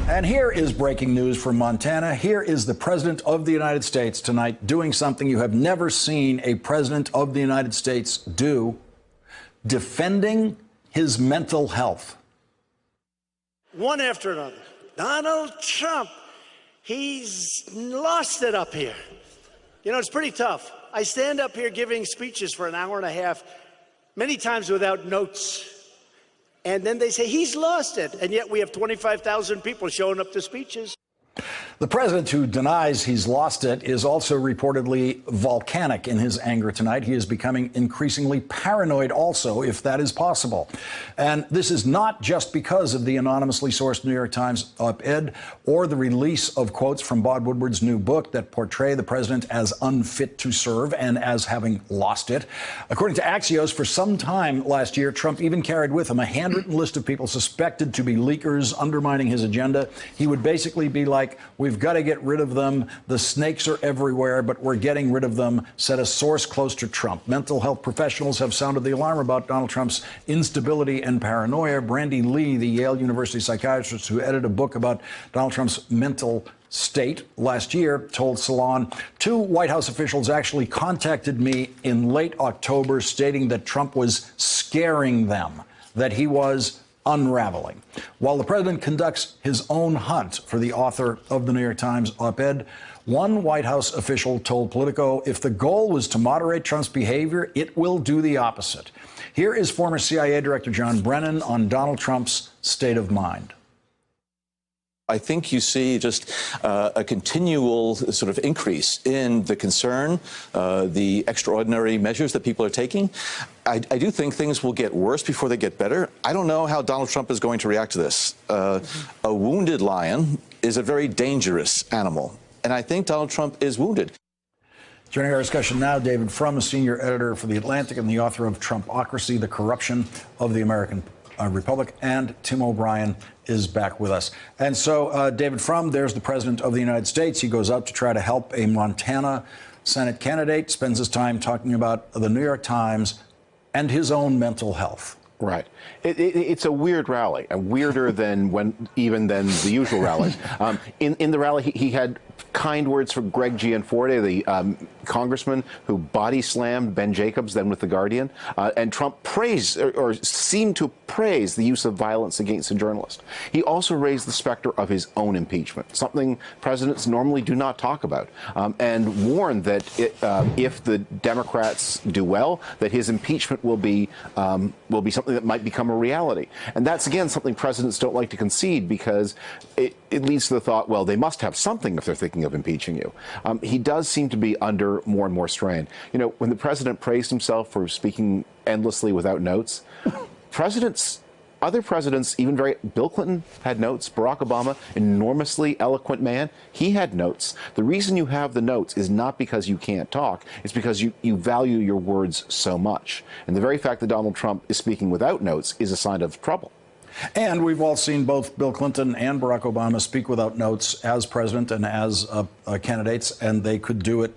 And here is breaking news from Montana. Here is the President of the United States tonight doing something you have never seen a President of the United States do, defending his mental health. One after another. Donald Trump, he's lost it up here. You know, it's pretty tough. I stand up here giving speeches for an hour and a half, many times without notes. And then they say, he's lost it. And yet we have 25,000 people showing up to speeches. The president, who denies he's lost it, is also reportedly volcanic in his anger tonight. He is becoming increasingly paranoid also, if that is possible. And this is not just because of the anonymously sourced New York Times op-ed or the release of quotes from Bob Woodward's new book that portray the president as unfit to serve and as having lost it. According to Axios, for some time last year, Trump even carried with him a handwritten list of people suspected to be leakers undermining his agenda. He would basically be like, we've got to get rid of them. The snakes are everywhere, but we're getting rid of them, said a source close to Trump. Mental health professionals have sounded the alarm about Donald Trump's instability and paranoia. Brandy Lee, the Yale University psychiatrist who edited a book about Donald Trump's mental state last year, told Salon, 2 White House officials actually contacted me in late October stating that Trump was scaring them, that he was unraveling. While the president conducts his own hunt for the author of the New York Times op-ed, one White House official told Politico if the goal was to moderate Trump's behavior, it will do the opposite. Here is former CIA Director John Brennan on Donald Trump's state of mind. I think you see just a continual sort of increase in the concern, the extraordinary measures that people are taking. I do think things will get worse before they get better. I don't know how Donald Trump is going to react to this. A wounded lion is a very dangerous animal, and I think Donald Trump is wounded. Joining our discussion now, David Frum, a senior editor for The Atlantic and the author of Trumpocracy, The Corruption of the American Republic, and Tim O'Brien is back with us. And so, David Frum, there's the President of the United States. He goes out to try to help a Montana Senate candidate, spends his time talking about the New York Times and his own mental health. Right. It's a weird rally, and weirder than even than the usual rally. In the rally, he had kind words for Greg Gianforte, the congressman who body slammed Ben Jacobs, then with The Guardian. And Trump praised, or seemed to praise, the use of violence against a journalist. He also raised the specter of his own impeachment, something presidents normally do not talk about, and warned that if the Democrats do well, that his impeachment will be something that might become a reality. And that's, again, something presidents don't like to concede, because it leads to the thought, well, they must have something if they're thinking of impeaching you. He does seem to be under more and more strain. You know, when the president praised himself for speaking endlessly without notes, other presidents, even Bill Clinton had notes, Barack Obama, enormously eloquent man, he had notes. The reason you have the notes is not because you can't talk, it's because you value your words so much. And the very fact that Donald Trump is speaking without notes is a sign of trouble. And we've all seen both Bill Clinton and Barack Obama speak without notes as president and as candidates, and they could do it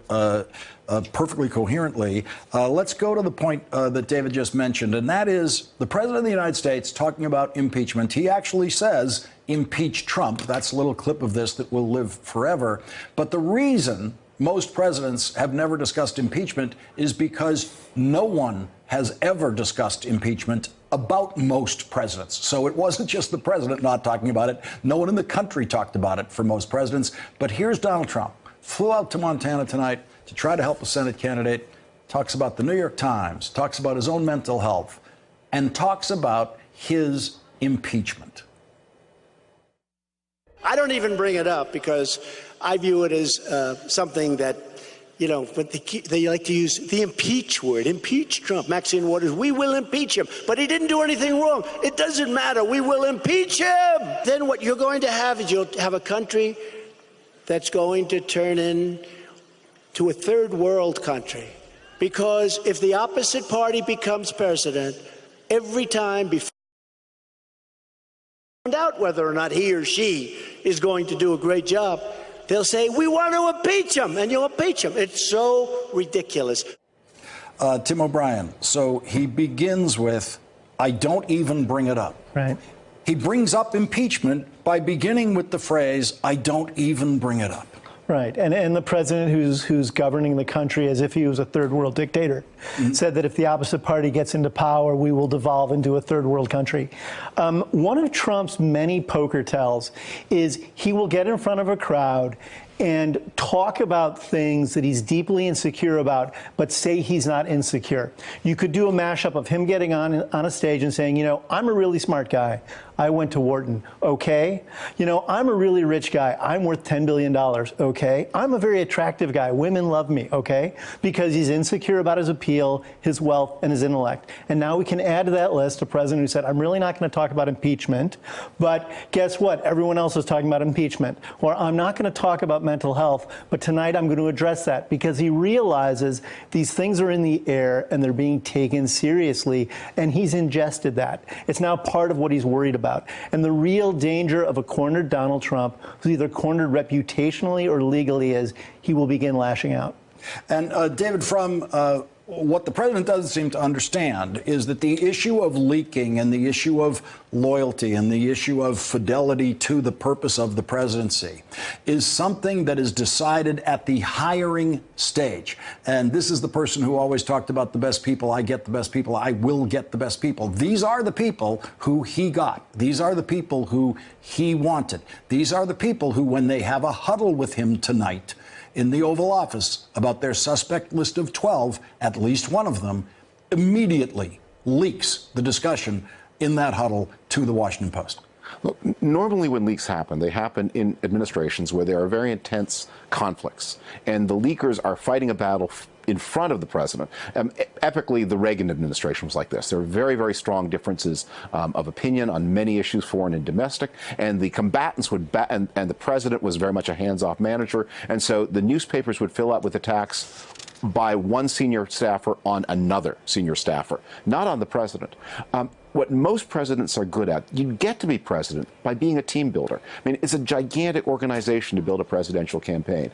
perfectly coherently. Let's go to the point that David just mentioned, and that is the president of the United States talking about impeachment. He actually says, impeach Trump. That's a little clip of this that will live forever. But the reason most presidents have never discussed impeachment is because no one has ever discussed impeachment about most presidents. So it wasn't just the president not talking about it. No one in the country talked about it for most presidents. But here's Donald Trump. Flew out to Montana tonight to try to help a Senate candidate, talks about the New York Times, talks about his own mental health, and talks about his impeachment. I don't even bring it up because I view it as something that, you know, but they like to use the impeach word. Impeach Trump. Maxine Waters, we will impeach him. But he didn't do anything wrong. It doesn't matter. We will impeach him. Then what you're going to have is you'll have a country that's going to turn into a third world country. Because if the opposite party becomes president, every time before find out whether or not he or she is going to do a great job, they'll say, we want to impeach him, and you'll impeach him. It's so ridiculous. Tim O'Brien, so he begins with, I don't even bring it up. Right. He brings up impeachment by beginning with the phrase, "I don't even bring it up." Right, and the president who's governing the country as if he was a third world dictator said that if the opposite party gets into power, we will devolve into a third world country. One of Trump's many poker tells is he will get in front of a crowd and talk about things that he's deeply insecure about, but say he's not insecure. You could do a mashup of him getting on a stage and saying, you know, I'm a really smart guy. I went to Wharton. Okay. You know, I'm a really rich guy. I'm worth $10 billion. Okay. I'm a very attractive guy. Women love me. Okay. Because he's insecure about his appeal, his wealth, and his intellect. And now we can add to that list a president who said, I'm really not going to talk about impeachment, but guess what? Everyone else is talking about impeachment. Or I'm not going to talk about mental health, but tonight I'm going to address that, because he realizes these things are in the air and they're being taken seriously, and he's ingested that. It's now part of what he's worried about. And the real danger of a cornered Donald Trump, who's either cornered reputationally or legally, is he will begin lashing out. And David, from what the president doesn't seem to understand is that the issue of leaking and the issue of loyalty and the issue of fidelity to the purpose of the presidency is something that is decided at the hiring stage. And this is the person who always talked about the best people. I get the best people. I will get the best people. These are the people who he got. These are the people who he wanted. These are the people who, when they have a huddle with him tonight in the Oval Office about their suspect list of 12, at least one of them immediately leaks the discussion in that huddle to the Washington Post. Look, normally when leaks happen, they happen in administrations where there are very intense conflicts, and the leakers are fighting a battle in front of the president. Epically, the Reagan administration was like this. There were very, very strong differences of opinion on many issues, foreign and domestic, and the combatants would, and the president was very much a hands-off manager, and so the newspapers would fill out with attacks by one senior staffer on another senior staffer, not on the president. What most presidents are good at, you get to be president by being a team builder. I mean, it's a gigantic organization to build a presidential campaign.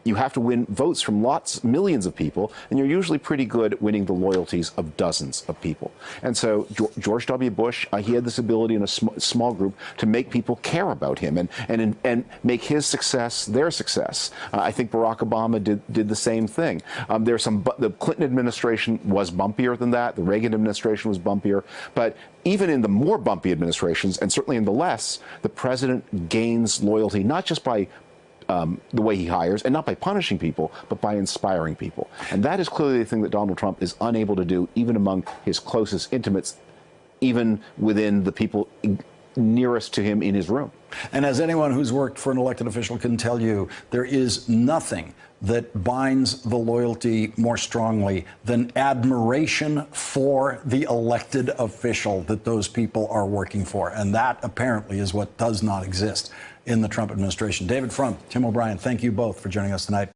You have to win votes from millions of people, and you're usually pretty good at winning the loyalties of dozens of people. And so George W. Bush, he had this ability in a small group to make people care about him and make his success their success. I think Barack Obama did the same thing. The Clinton administration was bumpier than that. The Reagan administration was bumpier. But even in the more bumpy administrations, and certainly in the less, the president gains loyalty not just by the way he hires, and not by punishing people, but by inspiring people. And that is clearly the thing that Donald Trump is unable to do, even among his closest intimates, even within the people nearest to him in his room. And as anyone who's worked for an elected official can tell you, there is nothing that binds the loyalty more strongly than admiration for the elected official that those people are working for. And that apparently is what does not exist in the Trump administration. David Frum, Tim O'Brien, thank you both for joining us tonight.